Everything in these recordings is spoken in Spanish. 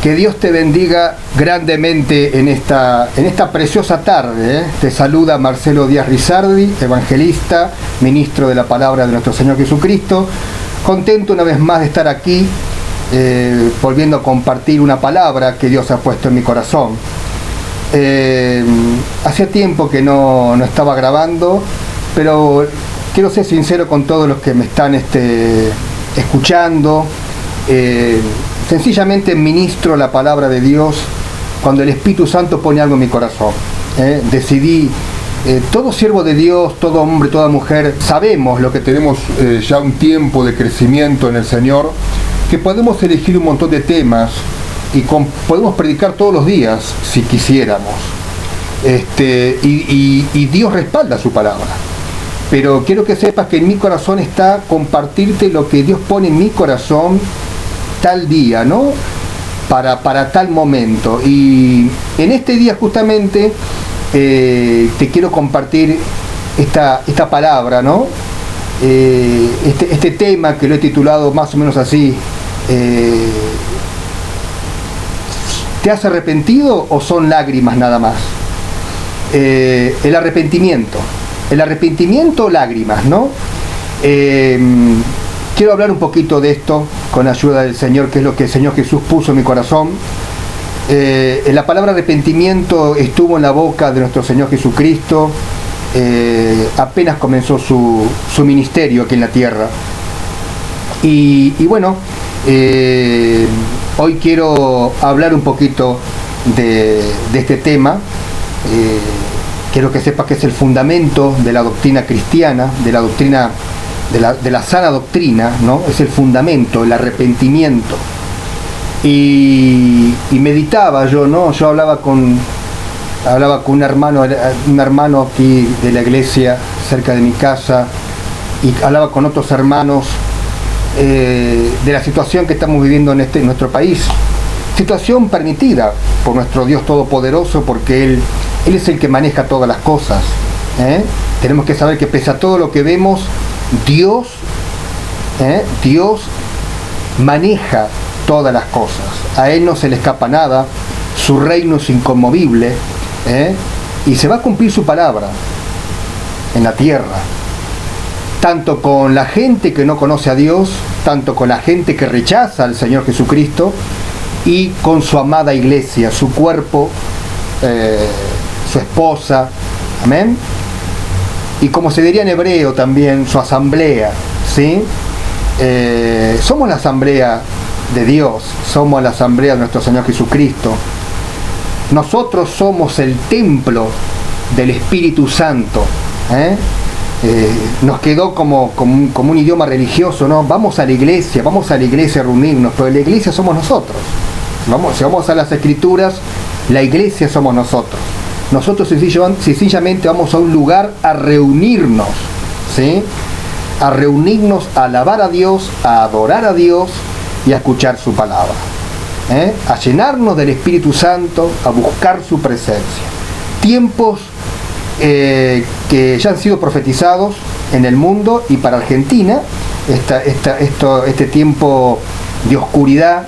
Que Dios te bendiga grandemente en esta preciosa tarde. Te saluda Marcelo Díaz Rizardi, evangelista, ministro de la palabra de nuestro Señor Jesucristo. Contento una vez más de estar aquí, volviendo a compartir una palabra que Dios ha puesto en mi corazón. Hacía tiempo que no estaba grabando, pero quiero ser sincero con todos los que me están escuchando. Sencillamente ministro la palabra de Dios cuando el Espíritu Santo pone algo en mi corazón. Decidí, todo siervo de Dios, todo hombre, toda mujer, sabemos lo que tenemos ya un tiempo de crecimiento en el Señor, que podemos elegir un montón de temas y podemos predicar todos los días si quisiéramos. Y Dios respalda su palabra. Pero quiero que sepas que en mi corazón está compartirte lo que Dios pone en mi corazón tal día, ¿no? Para tal momento. Y en este día justamente te quiero compartir esta palabra, ¿no? Este tema que lo he titulado más o menos así. ¿Te has arrepentido o son lágrimas nada más? El arrepentimiento o lágrimas, ¿no? Quiero hablar un poquito de esto con ayuda del Señor, que es lo que el Señor Jesús puso en mi corazón. La palabra arrepentimiento estuvo en la boca de nuestro Señor Jesucristo apenas comenzó su ministerio aquí en la tierra. Y bueno, hoy quiero hablar un poquito de este tema. Quiero que sepas que es el fundamento de la doctrina cristiana, de la doctrina de la sana doctrina, ¿no? Es el fundamento, el arrepentimiento. Y meditaba yo, ¿no? Yo hablaba con un hermano aquí de la iglesia, cerca de mi casa, y hablaba con otros hermanos de la situación que estamos viviendo en nuestro país. Situación permitida por nuestro Dios Todopoderoso, porque Él es el que maneja todas las cosas. Tenemos que saber que pese a todo lo que vemos, Dios maneja todas las cosas. A Él no se le escapa nada. Su reino es inconmovible, y se va a cumplir su palabra en la tierra, tanto con la gente que no conoce a Dios, tanto con la gente que rechaza al Señor Jesucristo, y con su amada iglesia, su cuerpo, su esposa, amén. Y como se diría en hebreo también, su asamblea, ¿sí? Somos la asamblea de Dios, somos la asamblea de nuestro Señor Jesucristo. Nosotros somos el templo del Espíritu Santo. Nos quedó como un idioma religioso, ¿no? Vamos a la iglesia a reunirnos, pero la iglesia somos nosotros. Si vamos a las Escrituras, la iglesia somos nosotros. Nosotros sencillamente vamos a un lugar a reunirnos, ¿sí? A reunirnos, a alabar a Dios, a adorar a Dios y a escuchar su palabra, a llenarnos del Espíritu Santo, a buscar su presencia. Tiempos que ya han sido profetizados en el mundo y para Argentina, este tiempo de oscuridad,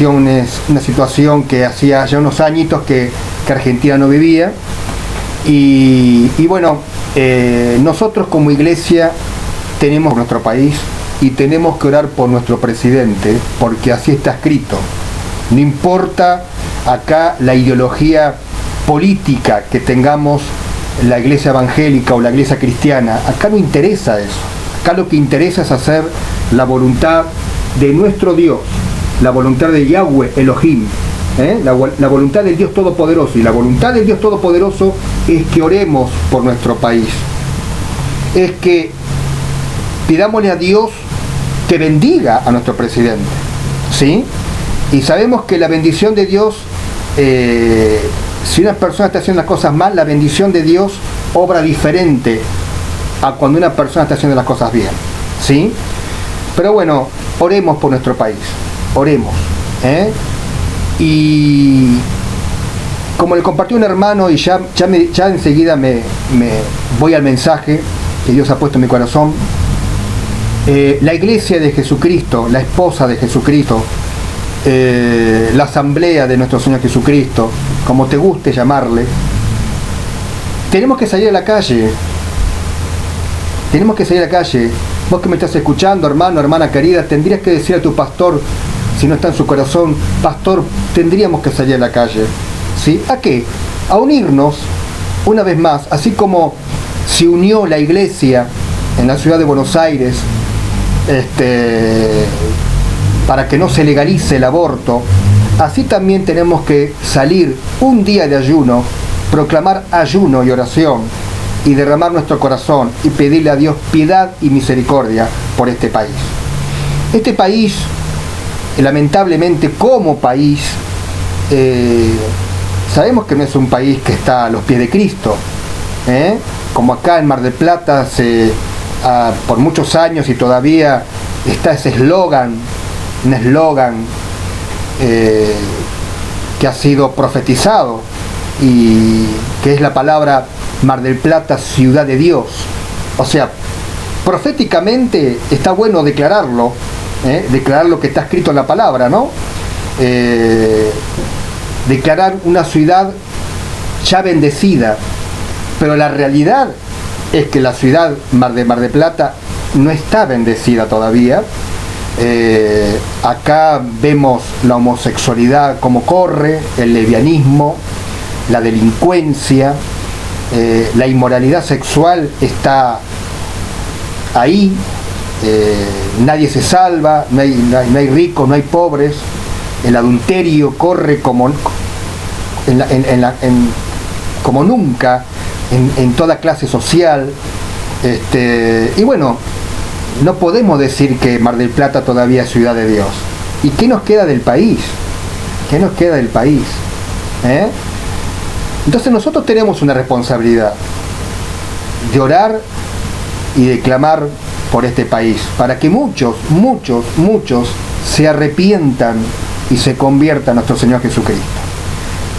una situación que hacía ya unos añitos que Argentina no vivía, y bueno, nosotros como iglesia tenemos nuestro país y tenemos que orar por nuestro presidente, porque así está escrito. No importa acá la ideología política que tengamos la iglesia evangélica o la iglesia cristiana, acá no interesa eso. Acá lo que interesa es hacer la voluntad de nuestro Dios, la voluntad de Yahweh Elohim, la voluntad del Dios Todopoderoso. Y la voluntad del Dios Todopoderoso es que oremos por nuestro país, es que pidámosle a Dios que bendiga a nuestro presidente, ¿sí? Y sabemos que la bendición de Dios, si una persona está haciendo las cosas mal, la bendición de Dios obra diferente a cuando una persona está haciendo las cosas bien, ¿sí? Pero bueno, oremos por nuestro país, oremos, Y como le compartió un hermano, y ya enseguida me voy al mensaje que Dios ha puesto en mi corazón, la iglesia de Jesucristo, la esposa de Jesucristo, la asamblea de nuestro Señor Jesucristo, como te guste llamarle, tenemos que salir a la calle. Tenemos que salir a la calle. Vos que me estás escuchando, hermano, hermana querida, tendrías que decir a tu pastor, si no está en su corazón, pastor, tendríamos que salir a la calle. ¿Sí? ¿A qué? A unirnos, una vez más, así como se unió la iglesia en la ciudad de Buenos Aires, para que no se legalice el aborto, así también tenemos que salir un día de ayuno, proclamar ayuno y oración, y derramar nuestro corazón y pedirle a Dios piedad y misericordia por este país. Este país, lamentablemente como país, sabemos que no es un país que está a los pies de Cristo, como acá en Mar del Plata por muchos años y todavía está ese eslogan, un eslogan que ha sido profetizado y que es la palabra Mar del Plata, ciudad de Dios. O sea, proféticamente está bueno declararlo, declarar lo que está escrito en la palabra, ¿no? Declarar una ciudad ya bendecida, pero la realidad es que la ciudad Mar del Plata no está bendecida todavía. Acá vemos la homosexualidad como corre, el lesbianismo, la delincuencia, la inmoralidad sexual está ahí, nadie se salva, no hay ricos, no hay pobres, el adulterio corre como nunca en toda clase social, y bueno, no podemos decir que Mar del Plata todavía es ciudad de Dios. ¿Y qué nos queda del país? ¿Qué nos queda del país? Entonces nosotros tenemos una responsabilidad de orar y de clamar por este país, para que muchos se arrepientan y se conviertan a nuestro Señor Jesucristo.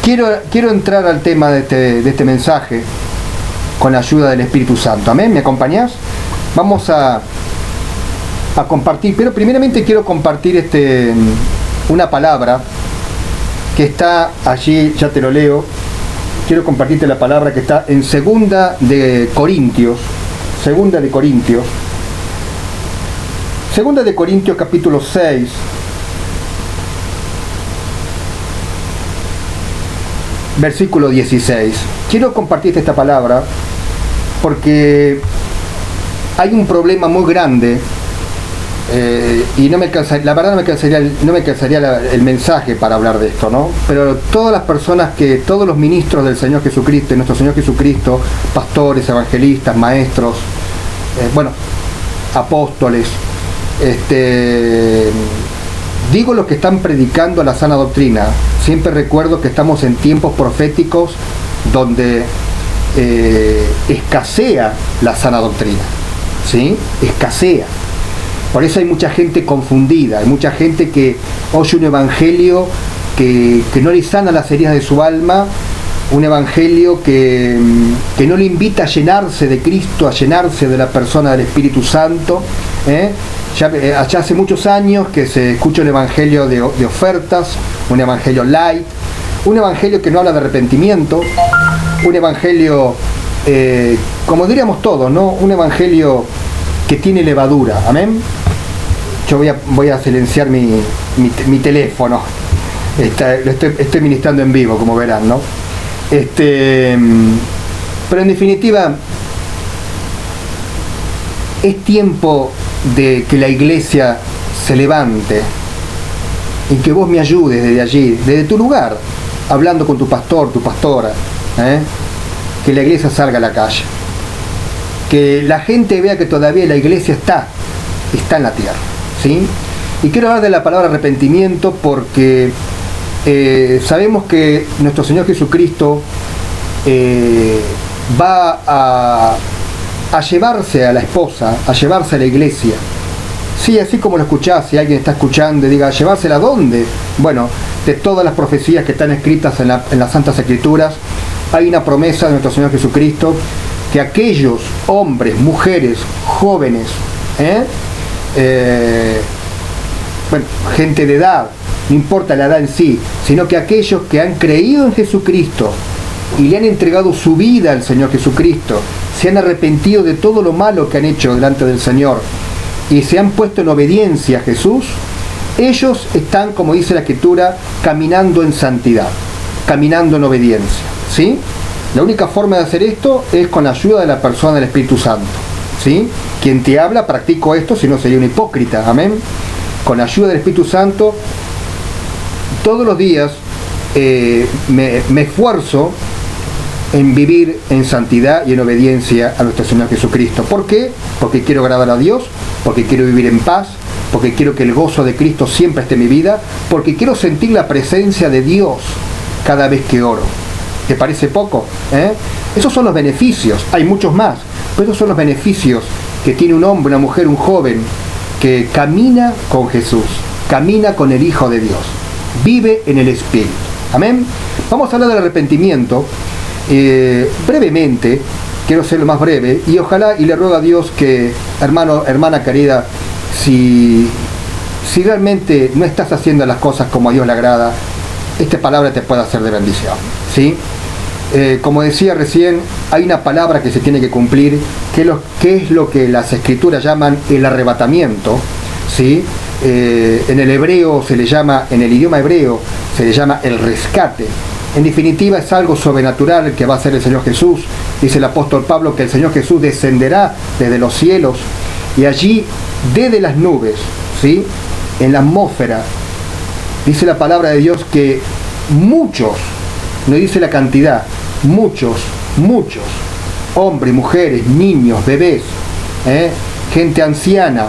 Quiero entrar al tema de este mensaje con la ayuda del Espíritu Santo. ¿Amén? ¿Me acompañás? Vamos a compartir, pero primeramente quiero compartir una palabra que está allí, ya te lo leo. Quiero compartirte la palabra que está en Segunda de Corintios capítulo 6, versículo 16. Quiero compartirte esta palabra porque hay un problema muy grande, y la verdad no me cansaría el mensaje para hablar de esto, ¿no? Pero todas las personas todos los ministros del Señor Jesucristo, nuestro Señor Jesucristo, pastores, evangelistas, maestros, apóstoles, digo los que están predicando la sana doctrina, siempre recuerdo que estamos en tiempos proféticos donde escasea la sana doctrina, ¿sí? Escasea. Por eso hay mucha gente confundida, hay mucha gente que oye un evangelio que no le sana las heridas de su alma, un evangelio que no le invita a llenarse de Cristo, a llenarse de la persona del Espíritu Santo. Ya hace muchos años que se escucha un evangelio de ofertas, un evangelio light, un evangelio que no habla de arrepentimiento, un evangelio, como diríamos todos, ¿no? Un evangelio que tiene levadura. Amén. Yo voy a silenciar mi teléfono. Estoy ministrando en vivo, como verán, ¿no? Pero en definitiva, es tiempo de que la iglesia se levante y que vos me ayudes desde allí, desde tu lugar, hablando con tu pastor, tu pastora, que la iglesia salga a la calle, que la gente vea que todavía la iglesia está en la tierra, ¿sí? Y quiero hablar de la palabra arrepentimiento porque sabemos que nuestro Señor Jesucristo va a llevarse a la esposa, a llevarse a la iglesia. Sí, así como lo escuchás, si alguien está escuchando y diga, ¿llevársela a dónde? Bueno, de todas las profecías que están escritas en las Santas Escrituras, hay una promesa de nuestro Señor Jesucristo que aquellos hombres, mujeres, jóvenes, gente de edad, no importa la edad en sí, sino que aquellos que han creído en Jesucristo y le han entregado su vida al Señor Jesucristo, se han arrepentido de todo lo malo que han hecho delante del Señor y se han puesto en obediencia a Jesús, ellos están, como dice la Escritura, caminando en santidad, caminando en obediencia, ¿sí? La única forma de hacer esto es con la ayuda de la persona del Espíritu Santo, ¿sí? Quien te habla, practico esto, si no sería un hipócrita, amén. Con la ayuda del Espíritu Santo, todos los días me esfuerzo en vivir en santidad y en obediencia a nuestro Señor Jesucristo. ¿Por qué? Porque quiero agradar a Dios, porque quiero vivir en paz, porque quiero que el gozo de Cristo siempre esté en mi vida, porque quiero sentir la presencia de Dios cada vez que oro. ¿Te parece poco? Esos son los beneficios, hay muchos más, pero esos son los beneficios que tiene un hombre, una mujer, un joven que camina con Jesús, camina con el Hijo de Dios, vive en el Espíritu. Amén. Vamos a hablar del arrepentimiento brevemente, quiero ser lo más breve, y ojalá y le ruego a Dios que, hermano, hermana querida, si realmente no estás haciendo las cosas como a Dios le agrada, esta palabra te puede hacer de bendición, ¿sí? Como decía recién, hay una palabra que se tiene que cumplir, que es lo que las Escrituras llaman el arrebatamiento, ¿sí? En el hebreo se le llama, en el idioma hebreo se le llama el rescate. En definitiva es algo sobrenatural que va a hacer el Señor Jesús. Dice el apóstol Pablo que el Señor Jesús descenderá desde los cielos y allí desde las nubes, ¿sí? En la atmósfera, dice la palabra de Dios que muchos, no dice la cantidad, muchos, hombres, mujeres, niños, bebés, gente anciana,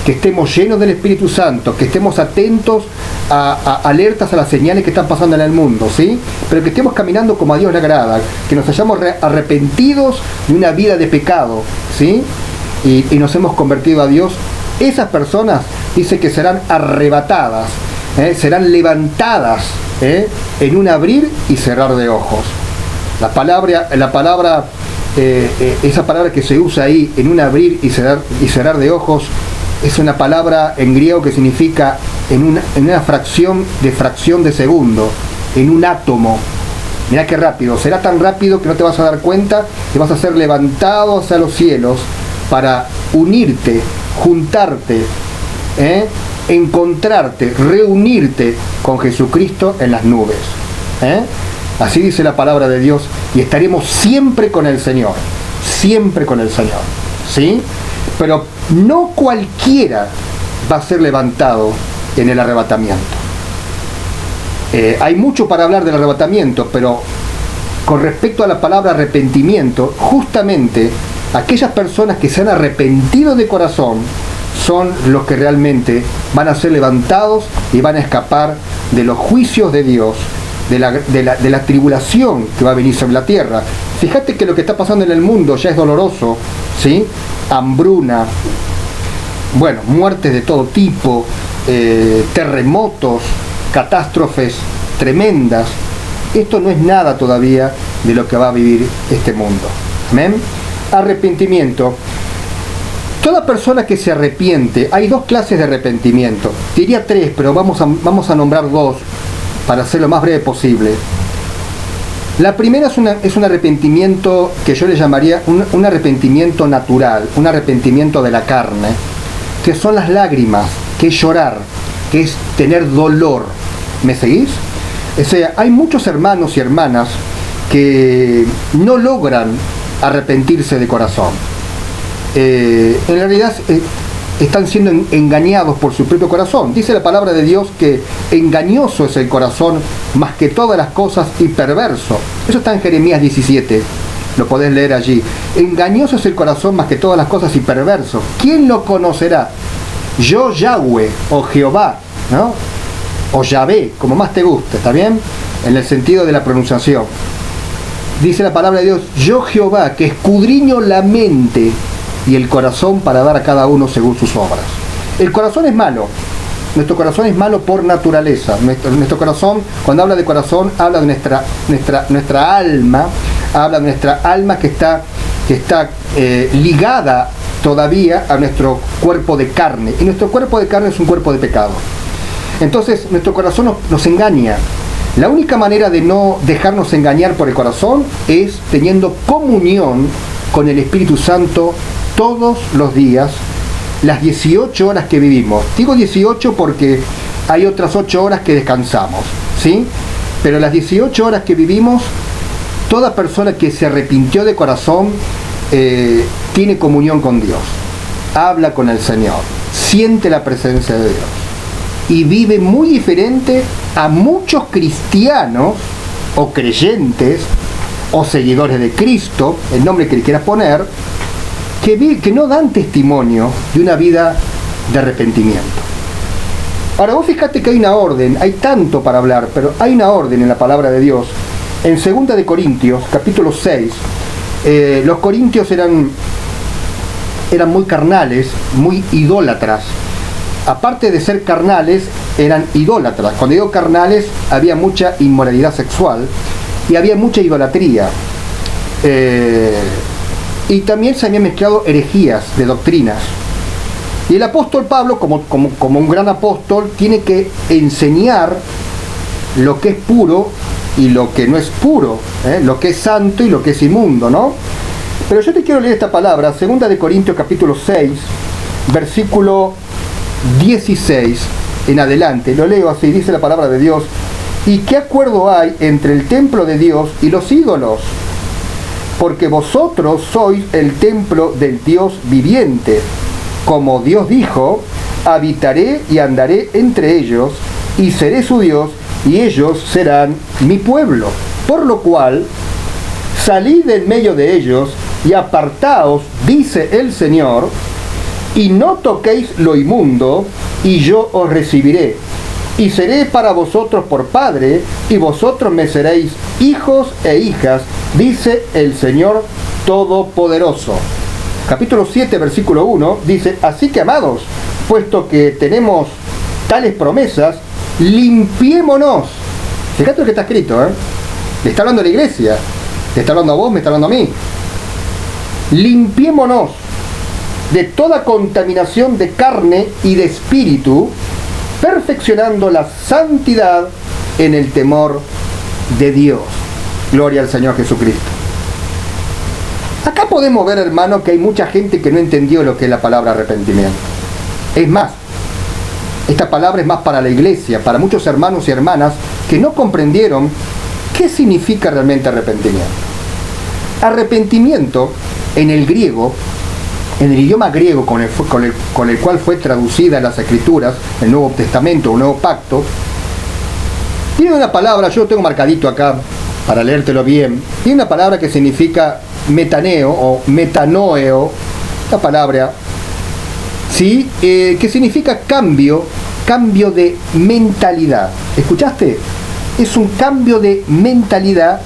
que estemos llenos del Espíritu Santo, que estemos atentos a alertas a las señales que están pasando en el mundo, ¿sí? Pero que estemos caminando como a Dios le agrada, que nos hayamos arrepentidos de una vida de pecado, ¿sí? Y nos hemos convertido a Dios. Esas personas, dice que serán arrebatadas, serán levantadas en un abrir y cerrar de ojos. Esa palabra que se usa ahí, en un abrir y cerrar de ojos, es una palabra en griego que significa en una fracción de segundo, en un átomo. Mirá qué rápido, será tan rápido que no te vas a dar cuenta, que vas a ser levantado hacia los cielos para unirte, juntarte, encontrarte, reunirte con Jesucristo en las nubes. Así dice la palabra de Dios, y estaremos siempre con el Señor, ¿sí? Pero no cualquiera va a ser levantado en el arrebatamiento. Hay mucho para hablar del arrebatamiento, pero con respecto a la palabra arrepentimiento, justamente aquellas personas que se han arrepentido de corazón son los que realmente van a ser levantados y van a escapar de los juicios de Dios, de la tribulación que va a venir sobre la tierra. Fíjate que lo que está pasando en el mundo ya es doloroso, ¿sí? Hambruna, bueno, muertes de todo tipo, terremotos, catástrofes tremendas. Esto no es nada todavía de lo que va a vivir este mundo. Amén. Arrepentimiento. Toda persona que se arrepiente, hay dos clases de arrepentimiento. Diría tres, pero vamos a nombrar dos para hacer lo más breve posible. La primera es un arrepentimiento que yo le llamaría un arrepentimiento natural, un arrepentimiento de la carne, que son las lágrimas, que es llorar, que es tener dolor. ¿Me seguís? O sea, hay muchos hermanos y hermanas que no logran arrepentirse de corazón. En realidad están siendo engañados por su propio corazón. Dice la palabra de Dios que engañoso es el corazón más que todas las cosas y perverso. Eso está en Jeremías 17, lo podés leer allí. Engañoso es el corazón más que todas las cosas y perverso. ¿Quién lo conocerá? Yo, Yahweh, o Jehová, ¿no? O Yahvé, como más te guste, ¿está bien? En el sentido de la pronunciación. Dice la palabra de Dios, yo Jehová, que escudriño la mente y el corazón para dar a cada uno según sus obras. El corazón es malo. Nuestro corazón es malo por naturaleza. Nuestro corazón, cuando habla de corazón, habla de nuestra alma, habla de nuestra alma que está ligada todavía a nuestro cuerpo de carne. Y nuestro cuerpo de carne es un cuerpo de pecado. Entonces nuestro corazón nos engaña. La única manera de no dejarnos engañar por el corazón es teniendo comunión con el Espíritu Santo todos los días, las 18 horas que vivimos. Digo 18 porque hay otras 8 horas que descansamos, ¿sí? Pero las 18 horas que vivimos, toda persona que se arrepintió de corazón tiene comunión con Dios, habla con el Señor, siente la presencia de Dios y vive muy diferente a muchos cristianos o creyentes o seguidores de Cristo, el nombre que le quieras poner, que no dan testimonio de una vida de arrepentimiento. Ahora vos fíjate que hay una orden, hay tanto para hablar, pero hay una orden en la palabra de Dios. En 2 de Corintios, capítulo 6, los corintios eran muy carnales, muy idólatras. Aparte de ser carnales, eran idólatras. Cuando digo carnales, había mucha inmoralidad sexual y había mucha idolatría. Y también se habían mezclado herejías de doctrinas. Y el apóstol Pablo, como un gran apóstol, tiene que enseñar lo que es puro y lo que no es puro, lo que es santo y lo que es inmundo, ¿no? Pero yo te quiero leer esta palabra, 2 de Corintios capítulo 6, versículo 16 en adelante. Lo leo así, dice la palabra de Dios: ¿y qué acuerdo hay entre el templo de Dios y los ídolos? Porque vosotros sois el templo del Dios viviente. Como Dios dijo, habitaré y andaré entre ellos, y seré su Dios, y ellos serán mi pueblo. Por lo cual, salid en medio de ellos, y apartaos, dice el Señor, y no toquéis lo inmundo, y yo os recibiré. Y seré para vosotros por padre, y vosotros me seréis hijos e hijas, dice el Señor Todopoderoso. Capítulo 7, versículo 1, dice: así que, amados, puesto que tenemos tales promesas, limpiémonos. Fíjate lo que está escrito, Le está hablando a la iglesia, te está hablando a vos, me está hablando a mí. Limpiémonos de toda contaminación de carne y de espíritu, perfeccionando la santidad en el temor de Dios. Gloria al Señor Jesucristo. Acá podemos ver, hermano, que hay mucha gente que no entendió lo que es la palabra arrepentimiento. Es más, esta palabra es más para la iglesia, para muchos hermanos y hermanas que no comprendieron qué significa realmente arrepentimiento. Arrepentimiento, en el griego, en el idioma griego con el cual fue traducida las Escrituras, el Nuevo Testamento, el Nuevo Pacto, tiene una palabra, yo lo tengo marcadito acá para leértelo bien, tiene una palabra que significa metaneo o metanoeo, la palabra, ¿sí? Que significa cambio de mentalidad. ¿Escuchaste? Es un cambio de mentalidad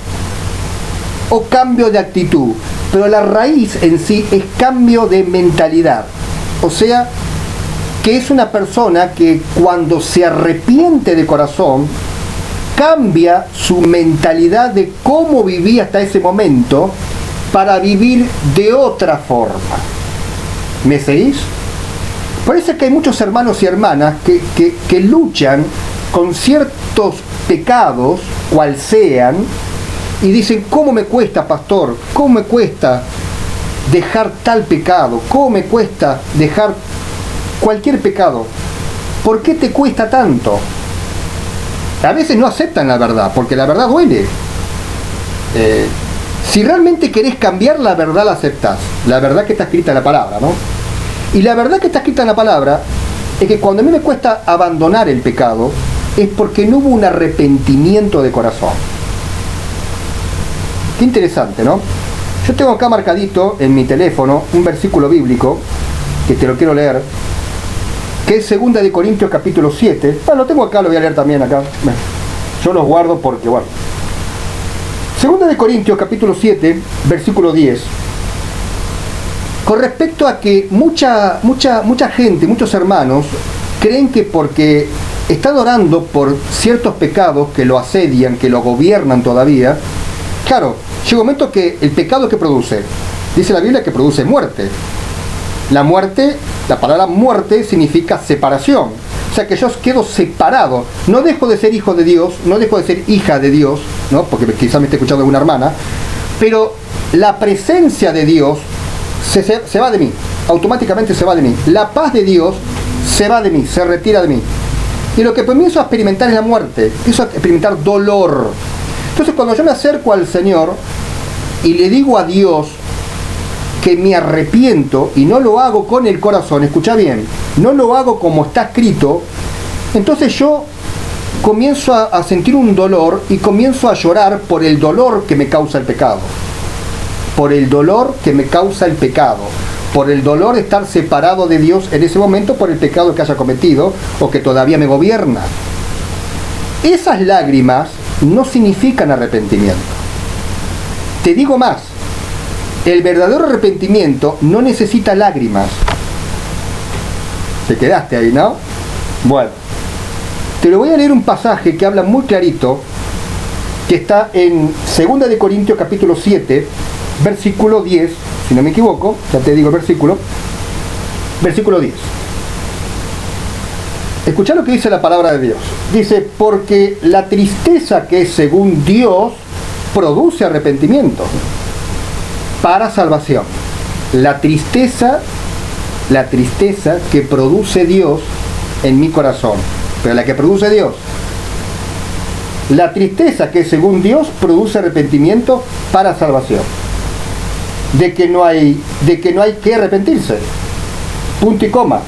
o cambio de actitud, pero la raíz en sí es cambio de mentalidad. O sea, que es una persona que cuando se arrepiente de corazón, cambia su mentalidad de cómo vivía hasta ese momento para vivir de otra forma. ¿Me seguís? Por eso es que hay muchos hermanos y hermanas que luchan con ciertos pecados, cual sean, y dicen: ¿cómo me cuesta, pastor? ¿Cómo me cuesta dejar tal pecado? ¿Cómo me cuesta dejar cualquier pecado? ¿Por qué te cuesta tanto? A veces no aceptan la verdad, porque la verdad duele. Si realmente querés cambiar, la verdad la aceptás. La verdad que está escrita en la palabra, ¿no? Y la verdad que está escrita en la palabra es que cuando a mí me cuesta abandonar el pecado, es porque no hubo un arrepentimiento de corazón. Qué interesante, ¿no? Yo tengo acá marcadito en mi teléfono un versículo bíblico, que te lo quiero leer, que es 2 de Corintios capítulo 7. Bueno, lo tengo acá, lo voy a leer también acá. Yo los guardo porque, bueno. 2 de Corintios capítulo 7, versículo 10. Con respecto a que mucha gente, muchos hermanos, creen que porque están orando por ciertos pecados que lo asedian, que lo gobiernan todavía, claro, llega un momento que el pecado que produce, dice la Biblia que produce muerte. La muerte, la palabra muerte significa separación. O sea que yo quedo separado. No dejo de ser hijo de Dios, no dejo de ser hija de Dios, ¿no? Porque quizás me esté escuchando alguna hermana, pero la presencia de Dios se va de mí, automáticamente se va de mí. La paz de Dios se va de mí, se retira de mí. Y lo que comienzo a experimentar es la muerte, empiezo a experimentar dolor. Entonces cuando yo me acerco al Señor y le digo a Dios que me arrepiento y no lo hago con el corazón, escucha bien, no lo hago como está escrito, entonces yo comienzo a sentir un dolor y comienzo a llorar por el dolor que me causa el pecado. Por el dolor que me causa el pecado. Por el dolor de estar separado de Dios en ese momento por el pecado que haya cometido o que todavía me gobierna. Esas lágrimas no significan arrepentimiento. Te digo más, el verdadero arrepentimiento no necesita lágrimas. Te quedaste ahí, ¿no? Bueno, te lo voy a leer un pasaje que habla muy clarito, que está en 2 de Corintios capítulo 7, versículo 10, si no me equivoco, ya te digo el versículo 10. Escuchá lo que dice la palabra de Dios. Dice, porque la tristeza que es según Dios produce arrepentimiento para salvación. La tristeza que produce Dios en mi corazón, pero la que produce Dios. La tristeza que según Dios produce arrepentimiento para salvación. De que no hay que arrepentirse. Punto y coma.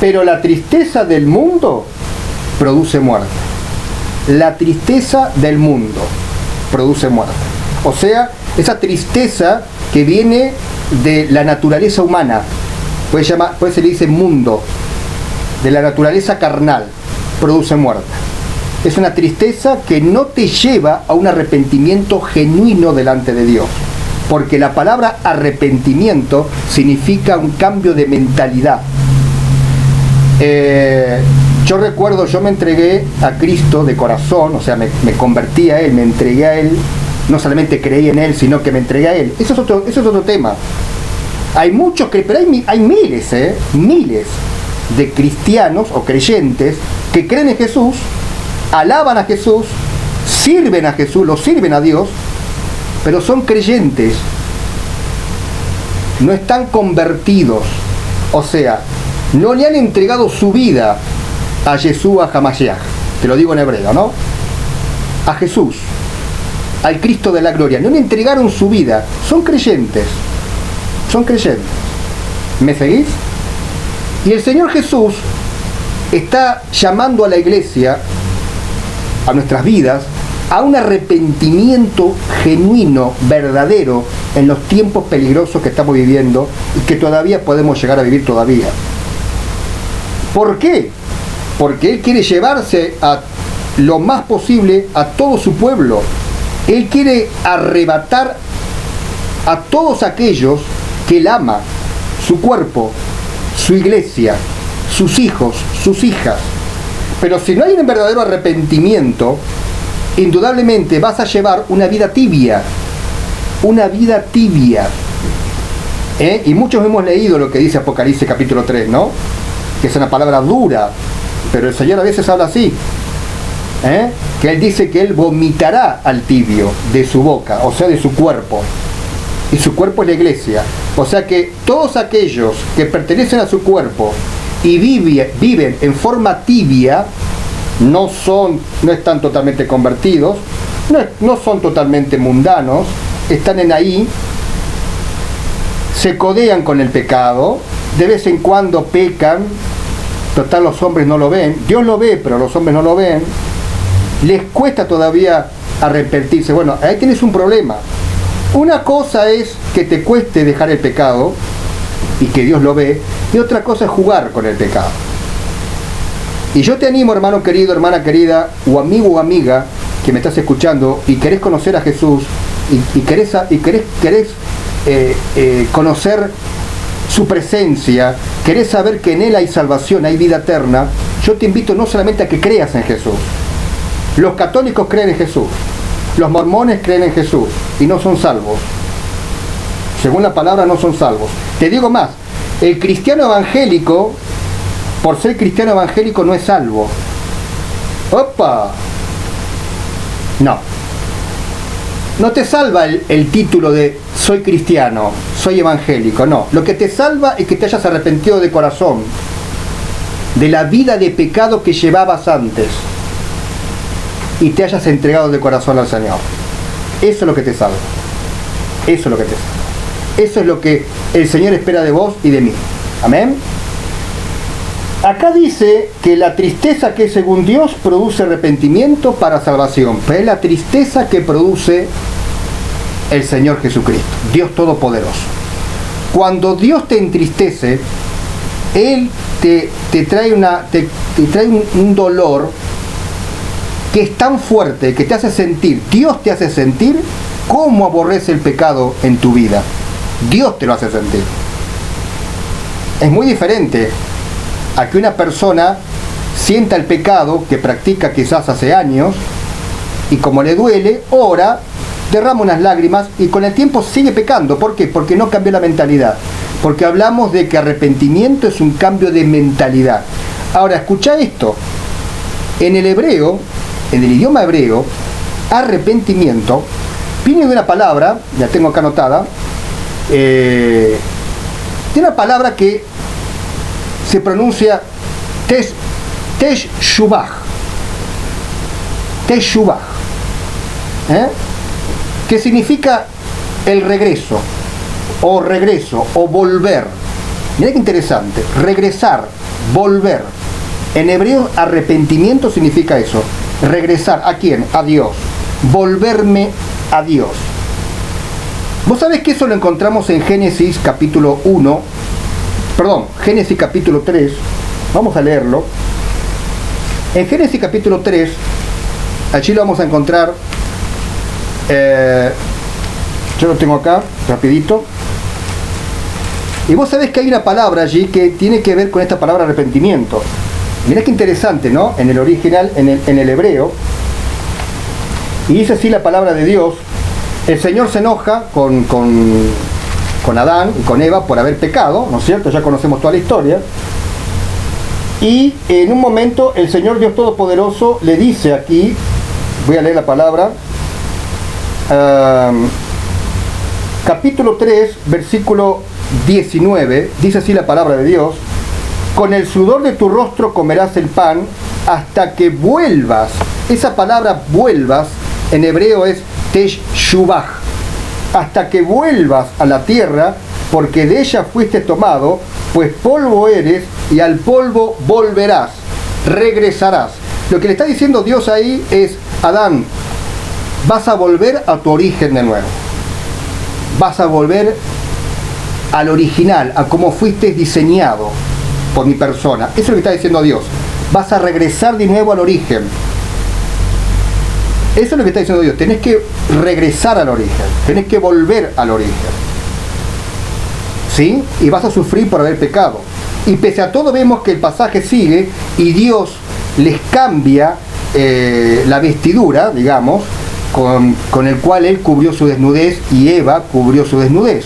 Pero la tristeza del mundo produce muerte. La tristeza del mundo produce muerte. O sea, esa tristeza que viene de la naturaleza humana, pues se le dice mundo, de la naturaleza carnal, produce muerte. Es una tristeza que no te lleva a un arrepentimiento genuino delante de Dios. Porque la palabra arrepentimiento significa un cambio de mentalidad. Yo recuerdo, yo me entregué a Cristo de corazón, o sea, me convertí a Él, me entregué a Él, no solamente creí en Él, sino que me entregué a Él. Eso es otro tema. Hay muchos, pero hay miles de cristianos o creyentes que creen en Jesús, alaban a Jesús, sirven a Jesús, lo sirven a Dios, pero son creyentes, no están convertidos, o sea, no le han entregado su vida a Yeshua HaMashiach, te lo digo en hebreo, ¿no? A Jesús, al Cristo de la gloria, no le entregaron su vida, son creyentes, ¿me seguís? Y el Señor Jesús está llamando a la iglesia, a nuestras vidas, a un arrepentimiento genuino, verdadero, en los tiempos peligrosos que estamos viviendo y que todavía podemos llegar a vivir todavía. ¿Por qué? Porque Él quiere llevarse a lo más posible a todo su pueblo. Él quiere arrebatar a todos aquellos que Él ama, su cuerpo, su iglesia, sus hijos, sus hijas. Pero si no hay un verdadero arrepentimiento, indudablemente vas a llevar una vida tibia. Y muchos hemos leído lo que dice Apocalipsis capítulo 3, ¿no? Que es una palabra dura, pero el Señor a veces habla así, que Él dice que Él vomitará al tibio de su boca, o sea, de su cuerpo. Y su cuerpo es la iglesia. O sea que todos aquellos que pertenecen a su cuerpo y viven en forma tibia, no están totalmente convertidos, no son totalmente mundanos, están en ahí, se codean con el pecado, de vez en cuando pecan, total los hombres no lo ven, Dios lo ve, pero los hombres no lo ven, les cuesta todavía arrepentirse. Bueno, ahí tienes un problema. Una cosa es que te cueste dejar el pecado y que Dios lo ve, y otra cosa es jugar con el pecado. Y yo te animo, hermano querido, hermana querida, o amigo o amiga que me estás escuchando y querés conocer a Jesús y querés conocer su presencia, querés saber que en Él hay salvación, hay vida eterna, yo te invito no solamente a que creas en Jesús. Los católicos creen en Jesús, los mormones creen en Jesús y no son salvos. Según la palabra no son salvos. Te digo más, el cristiano evangélico por ser cristiano evangélico no es salvo. ¡Opa! No. No te salva el título de soy cristiano, soy evangélico, no. Lo que te salva es que te hayas arrepentido de corazón de la vida de pecado que llevabas antes y te hayas entregado de corazón al Señor. Eso es lo que te salva. Eso es lo que te salva. Eso es lo que el Señor espera de vos y de mí. Amén. Acá dice que la tristeza que según Dios produce arrepentimiento para salvación, pero es la tristeza que produce el Señor Jesucristo, Dios Todopoderoso. Cuando Dios te entristece, Él te trae un dolor que es tan fuerte que te hace sentir, Dios te hace sentir cómo aborrece el pecado en tu vida. Dios te lo hace sentir. Es muy diferente a que una persona sienta el pecado que practica quizás hace años y como le duele, ora, derrama unas lágrimas y con el tiempo sigue pecando. ¿Por qué? Porque no cambió la mentalidad. Porque hablamos de que arrepentimiento es un cambio de mentalidad. Ahora, escucha esto. En el hebreo, en el idioma hebreo, arrepentimiento viene de una palabra, la tengo acá anotada, de una palabra que se pronuncia teshuvah, que significa el regreso o volver. Mira qué interesante, regresar, volver. En hebreo arrepentimiento significa eso, regresar. ¿A quién? A Dios, volverme a Dios. Vos sabés que eso lo encontramos en Génesis capítulo 3, vamos a leerlo. En Génesis capítulo 3, allí lo vamos a encontrar, yo lo tengo acá, rapidito, y vos sabés que hay una palabra allí que tiene que ver con esta palabra arrepentimiento. Mirá qué interesante, ¿no? En el original, en el hebreo, y dice así la palabra de Dios: el Señor se enoja con Adán y con Eva por haber pecado, ¿no es cierto? Ya conocemos toda la historia. Y en un momento el Señor Dios Todopoderoso le dice aquí, voy a leer la palabra, capítulo 3, versículo 19, dice así la palabra de Dios: con el sudor de tu rostro comerás el pan hasta que vuelvas. Esa palabra vuelvas en hebreo es teshuvah, hasta que vuelvas a la tierra, porque de ella fuiste tomado, pues polvo eres y al polvo volverás, regresarás. Lo que le está diciendo Dios ahí es: Adán, vas a volver a tu origen de nuevo, vas a volver al original, a cómo fuiste diseñado por mi persona. Eso es lo que está diciendo Dios, vas a regresar de nuevo al origen. Eso es lo que está diciendo Dios, tenés que regresar al origen, tenés que volver al origen. ¿Sí? Y vas a sufrir por haber pecado. Y pese a todo vemos que el pasaje sigue y Dios les cambia la vestidura, digamos, con el cual Él cubrió su desnudez y Eva cubrió su desnudez.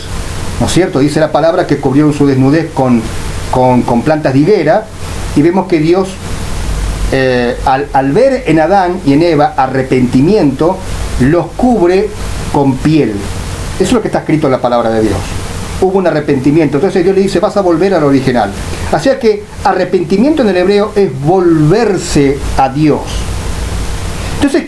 ¿No es cierto? Dice la palabra que cubrieron su desnudez con plantas de higuera, y vemos que Dios, al ver en Adán y en Eva arrepentimiento, los cubre con piel. Eso es lo que está escrito en la palabra de Dios. Hubo un arrepentimiento, entonces Dios le dice: vas a volver al original. Así que arrepentimiento en el hebreo es volverse a Dios. Entonces,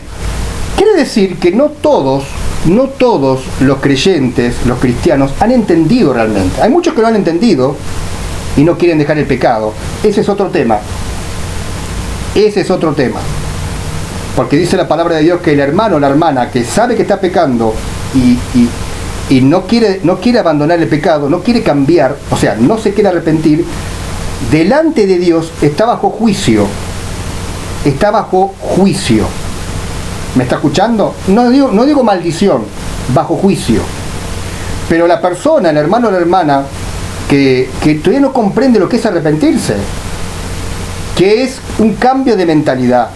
quiere decir que no todos los creyentes, los cristianos, han entendido realmente. Hay muchos que lo han entendido y no quieren dejar el pecado. Ese es otro tema. Porque dice la palabra de Dios que el hermano o la hermana que sabe que está pecando y no quiere abandonar el pecado, no quiere cambiar, o sea, no se quiere arrepentir, delante de Dios está bajo juicio. Está bajo juicio. ¿Me está escuchando? No digo maldición, bajo juicio. Pero la persona, el hermano o la hermana que todavía no comprende lo que es arrepentirse, que es un cambio de mentalidad.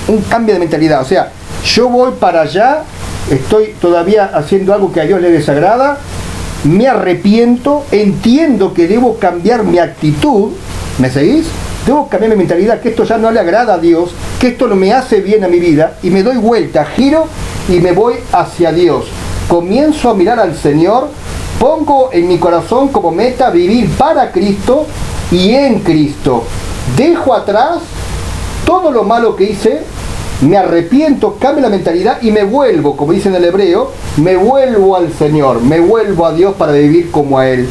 O sea, yo voy para allá, estoy todavía haciendo algo que a Dios le desagrada, me arrepiento, entiendo que debo cambiar mi actitud, ¿Me seguís? Debo cambiar mi mentalidad, que esto ya no le agrada a Dios, que esto no me hace bien a mi vida, y me doy vuelta, giro y me voy hacia Dios. Comienzo a mirar al Señor, pongo en mi corazón como meta vivir para Cristo y en Cristo. Dejo atrás todo lo malo que hice, me arrepiento, cambio la mentalidad y me vuelvo, como dice en el hebreo, me vuelvo al Señor, me vuelvo a Dios para vivir como a Él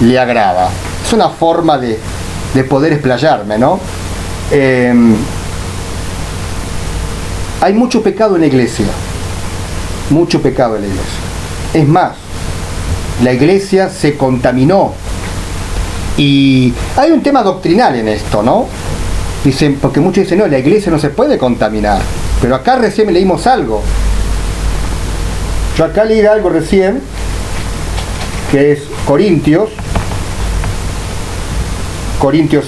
le agrada. Es una forma de poder explayarme, ¿no? Hay mucho pecado en la iglesia, mucho pecado en la iglesia. Es más, la iglesia se contaminó y hay un tema doctrinal en esto, ¿no? Dicen, porque muchos dicen, no, la iglesia no se puede contaminar, pero acá recién leímos algo. Yo acá leí algo recién, que es Corintios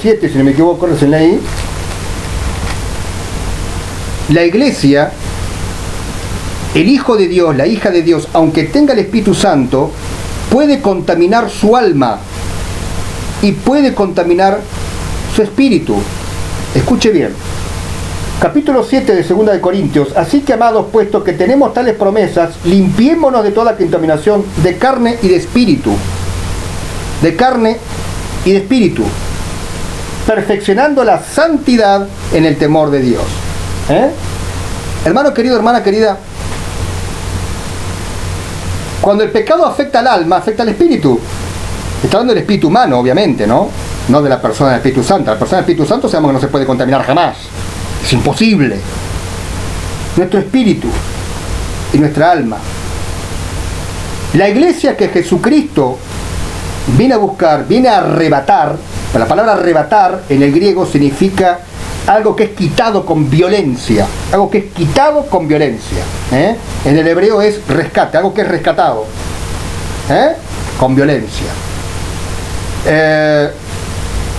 7, si no me equivoco, recién leí. La iglesia, el Hijo de Dios, la hija de Dios, aunque tenga el Espíritu Santo, puede contaminar su alma y puede contaminar su espíritu. Escuche bien. Capítulo 7 de 2 de Corintios. Así que, amados, puesto que tenemos tales promesas, limpiémonos de toda contaminación de carne y de espíritu. De carne y de espíritu. Perfeccionando la santidad en el temor de Dios. Hermano querido, hermana querida, cuando el pecado afecta al alma, afecta al espíritu. Está hablando del espíritu humano, obviamente, ¿no? No de la persona del Espíritu Santo. La persona del Espíritu Santo sabemos que no se puede contaminar jamás. Es imposible. Nuestro espíritu y nuestra alma. La iglesia que Jesucristo viene a buscar, viene a arrebatar. La palabra arrebatar en el griego significa algo que es quitado con violencia. Algo que es quitado con violencia. En el hebreo es rescate, algo que es rescatado. Con violencia.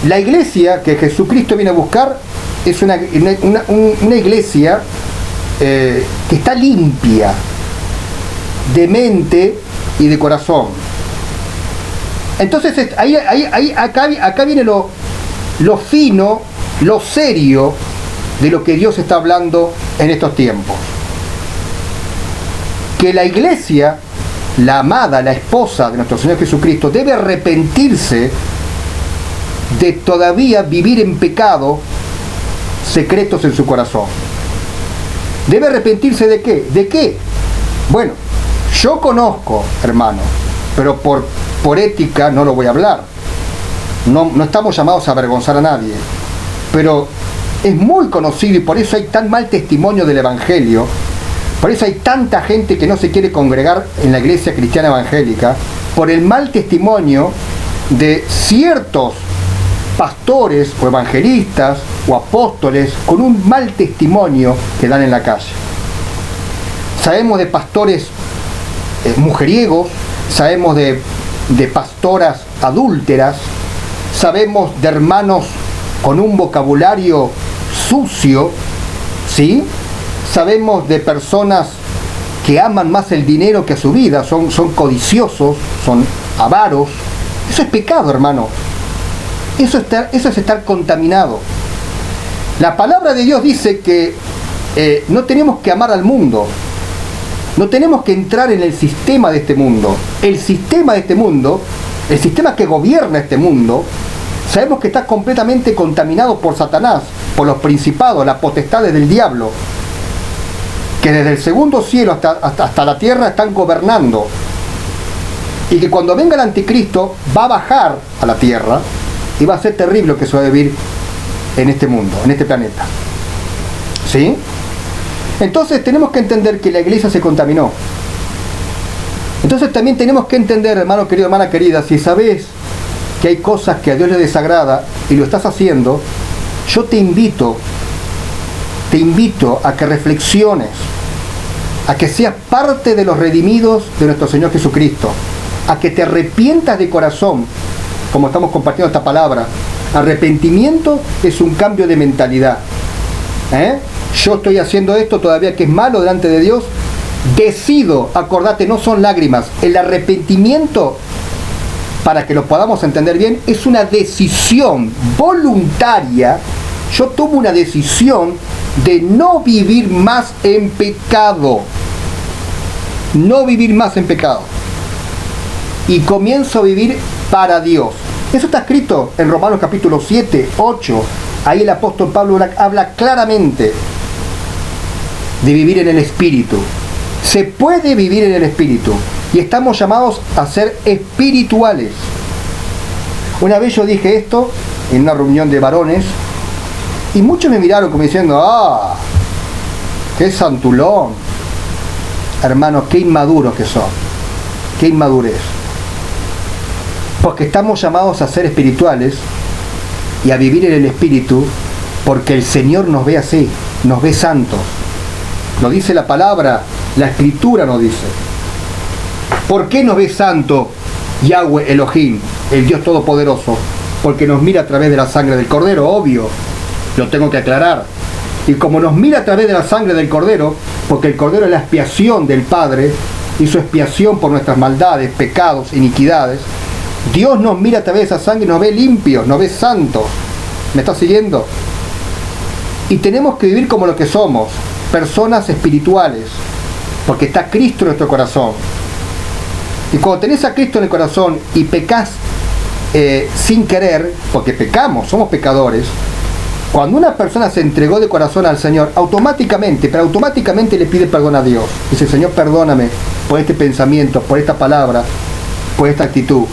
La iglesia que Jesucristo viene a buscar es una iglesia que está limpia de mente y de corazón. Entonces acá viene lo fino, lo serio de lo que Dios está hablando en estos tiempos. Que la iglesia, la amada, la esposa de nuestro Señor Jesucristo, debe arrepentirse de todavía vivir en pecado secretos en su corazón. Debe arrepentirse ¿de qué? ¿De qué? Bueno, yo conozco, hermano, pero por ética no lo voy a hablar. No estamos llamados a avergonzar a nadie. Pero es muy conocido y por eso hay tan mal testimonio del Evangelio. Por eso hay tanta gente que no se quiere congregar en la iglesia cristiana evangélica, por el mal testimonio de ciertos pastores o evangelistas o apóstoles con un mal testimonio que dan en la calle. Sabemos de pastores mujeriegos, sabemos de pastoras adúlteras, sabemos de hermanos con un vocabulario sucio, ¿sí? Sabemos de personas que aman más el dinero que a su vida, son codiciosos, son avaros. Eso es pecado, hermano. Eso es estar contaminado. La palabra de Dios dice que no tenemos que amar al mundo. No tenemos que entrar en el sistema de este mundo. El sistema de este mundo, el sistema que gobierna este mundo, sabemos que está completamente contaminado por Satanás, por los principados, las potestades del diablo, que desde el segundo cielo hasta la tierra están gobernando. Y que cuando venga el anticristo va a bajar a la tierra y va a ser terrible lo que se va a vivir en este mundo, en este planeta. ¿Sí? Entonces tenemos que entender que la iglesia se contaminó. Entonces también tenemos que entender, hermano querido, hermana querida, si sabes que hay cosas que a Dios le desagrada y lo estás haciendo, yo te invito a que reflexiones, a que seas parte de los redimidos de nuestro Señor Jesucristo, a que te arrepientas de corazón, como estamos compartiendo esta palabra. Arrepentimiento es un cambio de mentalidad. Yo estoy haciendo esto todavía que es malo delante de Dios, decido, acordate, no son lágrimas, el arrepentimiento para que lo podamos entender bien, es una decisión voluntaria. Yo tomo una decisión de no vivir más en pecado. No vivir más en pecado. Y comienzo a vivir para Dios. Eso está escrito en Romanos capítulo 7, 8. Ahí el apóstol Pablo habla claramente de vivir en el Espíritu. Se puede vivir en el Espíritu. Y estamos llamados a ser espirituales. Una vez yo dije esto en una reunión de varones. Y muchos me miraron como diciendo, qué santulón. Hermanos, qué inmaduros que son. Qué inmadurez. Porque estamos llamados a ser espirituales y a vivir en el Espíritu, porque el Señor nos ve así, nos ve santos. Nos dice la palabra, la Escritura nos dice. ¿Por qué nos ve santo Yahweh Elohim, el Dios Todopoderoso? Porque nos mira a través de la sangre del Cordero, obvio. Lo tengo que aclarar. Y como nos mira a través de la sangre del Cordero, porque el Cordero es la expiación del Padre, hizo expiación por nuestras maldades, pecados, iniquidades, Dios nos mira a través de esa sangre y nos ve limpios, nos ve santos. ¿Me estás siguiendo? Y tenemos que vivir como lo que somos, personas espirituales, porque está Cristo en nuestro corazón. Y cuando tenés a Cristo en el corazón y pecás sin querer, porque pecamos, somos pecadores, cuando una persona se entregó de corazón al Señor, automáticamente le pide perdón a Dios. Dice, Señor, perdóname por este pensamiento, por esta palabra, por esta actitud.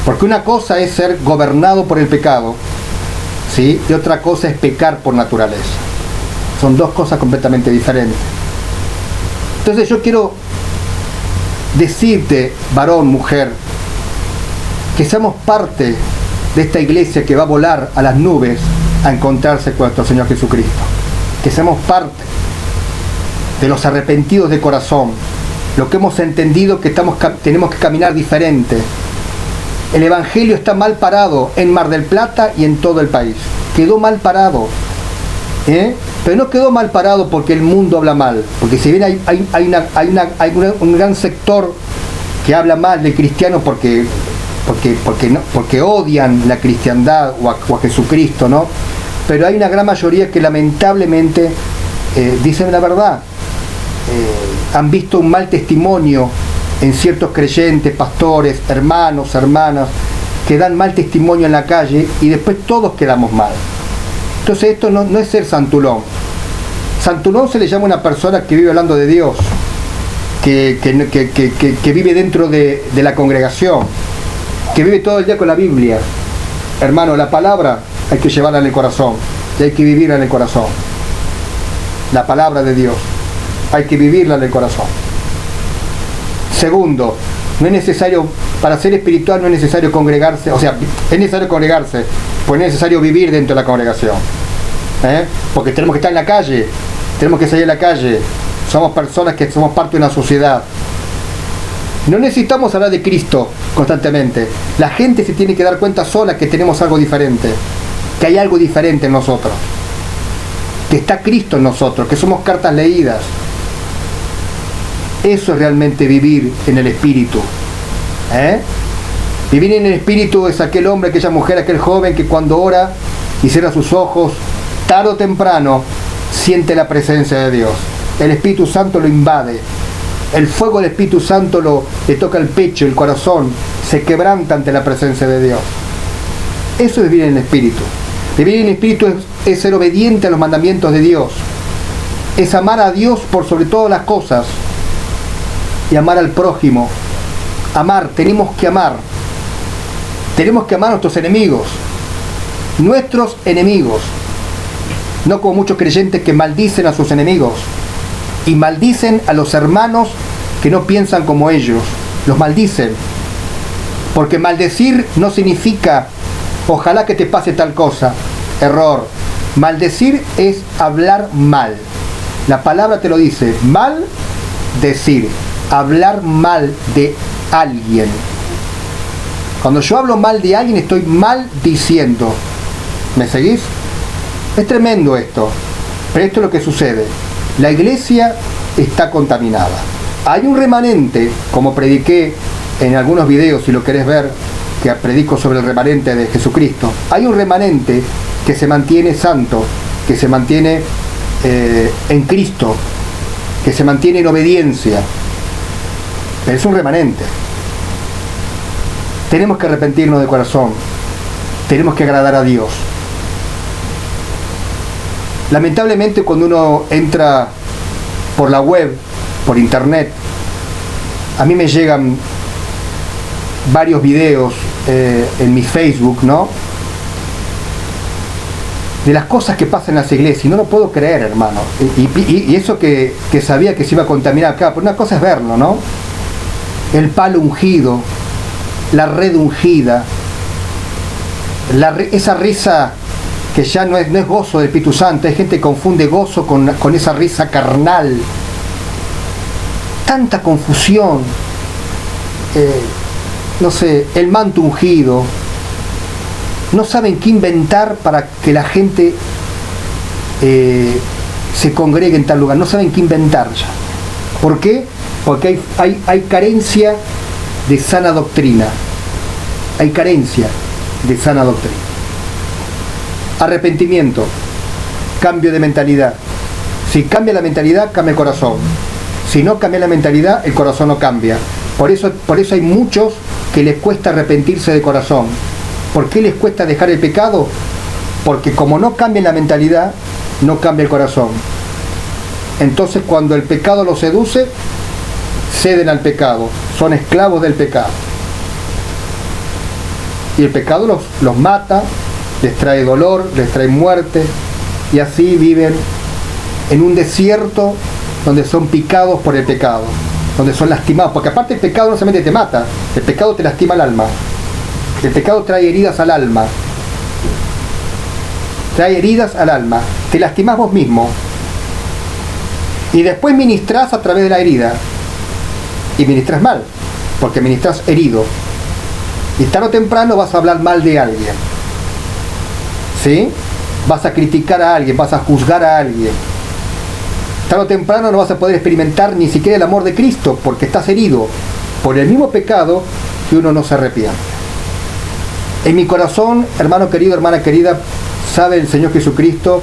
Porque una cosa es ser gobernado por el pecado, ¿sí? Y otra cosa es pecar por naturaleza. Son dos cosas completamente diferentes. Entonces yo quiero decirte, varón, mujer, que seamos parte de esta iglesia que va a volar a las nubes a encontrarse con nuestro Señor Jesucristo. Que seamos parte de los arrepentidos de corazón, lo que hemos entendido que tenemos que caminar diferente. El Evangelio está mal parado en Mar del Plata y en todo el país. Quedó mal parado. Pero no quedó mal parado porque el mundo habla mal. Porque si bien hay un gran sector que habla mal del cristiano porque odian la cristiandad o a Jesucristo, ¿no? Pero hay una gran mayoría que lamentablemente dicen la verdad. Han visto un mal testimonio en ciertos creyentes, pastores, hermanos, hermanas, que dan mal testimonio en la calle y después todos quedamos mal. Entonces esto no es ser santulón. Santulón se le llama a una persona que vive hablando de Dios, que vive dentro de la congregación, que vive todo el día con la Biblia. Hermano, la palabra hay que llevarla en el corazón y hay que vivirla en el corazón. La palabra de Dios hay que vivirla en el corazón. Segundo, no es necesario, para ser espiritual no es necesario congregarse, o sea, es necesario congregarse, pues no es necesario vivir dentro de la congregación. Porque tenemos que estar en la calle, tenemos que salir a la calle, somos personas que somos parte de una sociedad. No necesitamos hablar de Cristo constantemente. La gente se tiene que dar cuenta sola que tenemos algo diferente, que hay algo diferente en nosotros, que está Cristo en nosotros, que somos cartas leídas. Eso es realmente vivir en el Espíritu. Vivir en el Espíritu es aquel hombre, aquella mujer, aquel joven que cuando ora y cierra sus ojos, tarde o temprano siente la presencia de Dios. El Espíritu Santo lo invade. El fuego del Espíritu Santo le toca el pecho, el corazón, se quebranta ante la presencia de Dios. Eso es vivir en el Espíritu. Vivir en el Espíritu es ser obediente a los mandamientos de Dios. Es amar a Dios por sobre todas las cosas y amar al prójimo. Amar, tenemos que amar. Tenemos que amar a nuestros enemigos. Nuestros enemigos. No como muchos creyentes que maldicen a sus enemigos. Y maldicen a los hermanos que no piensan como ellos. Los maldicen. Porque maldecir no significa ojalá que te pase tal cosa. Error. Maldecir es hablar mal. La palabra te lo dice. Mal decir. Hablar mal de alguien. Cuando yo hablo mal de alguien estoy maldiciendo. ¿Me seguís? Es tremendo esto. Pero esto es lo que sucede. La iglesia está contaminada. Hay un remanente, como prediqué en algunos videos, si lo querés ver, que predico sobre el remanente de Jesucristo. Hay un remanente que se mantiene santo, que se mantiene en Cristo, que se mantiene en obediencia. Pero es un remanente. Tenemos que arrepentirnos de corazón. Tenemos que agradar a Dios. Lamentablemente, cuando uno entra por la web, por internet, a mí me llegan varios videos en mi Facebook, ¿no?, de las cosas que pasan en las iglesias, y no lo puedo creer, hermano. Y eso que sabía que se iba a contaminar acá, pero una cosa es verlo, ¿no? El palo ungido, la red ungida, esa risa que ya no es gozo del Espíritu Santo. Hay gente que confunde gozo con esa risa carnal. Tanta confusión. No sé, el manto ungido. No saben qué inventar para que la gente se congregue en tal lugar. No saben qué inventar ya. ¿Por qué? Porque hay carencia de sana doctrina. Hay carencia de sana doctrina. Arrepentimiento, cambio de mentalidad. Si cambia la mentalidad, cambia el corazón. Si no cambia la mentalidad, el corazón no cambia. Por eso hay muchos que les cuesta arrepentirse de corazón. ¿Por qué les cuesta dejar el pecado? Porque como no cambia la mentalidad, no cambia el corazón. Entonces, cuando el pecado los seduce, ceden al pecado, son esclavos del pecado. Y el pecado los mata, les trae dolor, les trae muerte, y así viven en un desierto donde son picados por el pecado, donde son lastimados, porque aparte el pecado no solamente te mata, el pecado te lastima el alma, el pecado trae heridas al alma, te lastimás vos mismo, y después ministrás a través de la herida, y ministrás mal, porque ministrás herido, y tarde o temprano vas a hablar mal de alguien, ¿sí? Vas a criticar a alguien, vas a juzgar a alguien. Tarde o temprano no vas a poder experimentar ni siquiera el amor de Cristo, porque estás herido por el mismo pecado que uno no se arrepiente. En mi corazón, hermano querido, hermana querida, sabe el Señor Jesucristo,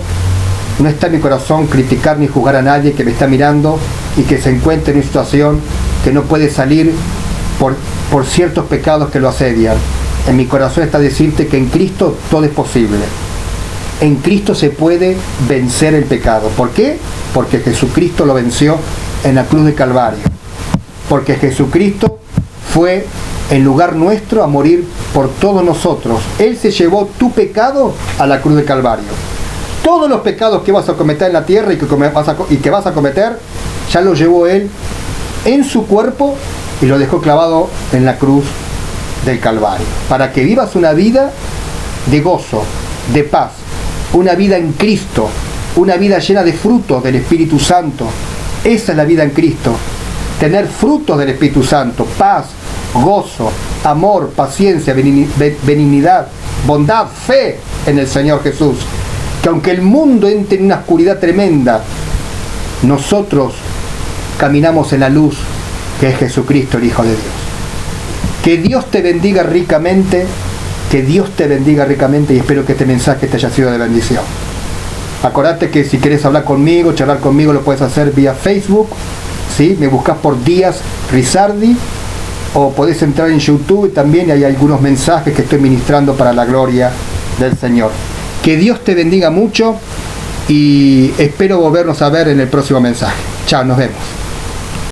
no está en mi corazón criticar ni juzgar a nadie que me está mirando y que se encuentre en una situación que no puede salir por ciertos pecados que lo asedian. En mi corazón está decirte que en Cristo todo es posible. En Cristo se puede vencer el pecado. ¿Por qué? Porque Jesucristo lo venció en la cruz de Calvario. Porque Jesucristo fue en lugar nuestro a morir por todos nosotros. Él se llevó tu pecado a la cruz de Calvario. Todos los pecados que vas a cometer en la tierra y que vas a cometer, ya los llevó Él en su cuerpo y lo dejó clavado en la cruz del Calvario. Para que vivas una vida de gozo, de paz, una vida en Cristo, una vida llena de frutos del Espíritu Santo. Esa es la vida en Cristo. Tener frutos del Espíritu Santo, paz, gozo, amor, paciencia, benignidad, bondad, fe en el Señor Jesús. Que aunque el mundo entre en una oscuridad tremenda, nosotros caminamos en la luz que es Jesucristo, el Hijo de Dios. Que Dios te bendiga ricamente, y espero que este mensaje te haya sido de bendición. Acordate que si querés hablar conmigo, charlar conmigo, lo puedes hacer vía Facebook, ¿sí? Me buscas por Díaz Rizardi, o podés entrar en YouTube también, y hay algunos mensajes que estoy ministrando para la gloria del Señor. Que Dios te bendiga mucho y espero volvernos a ver en el próximo mensaje. Chao, nos vemos.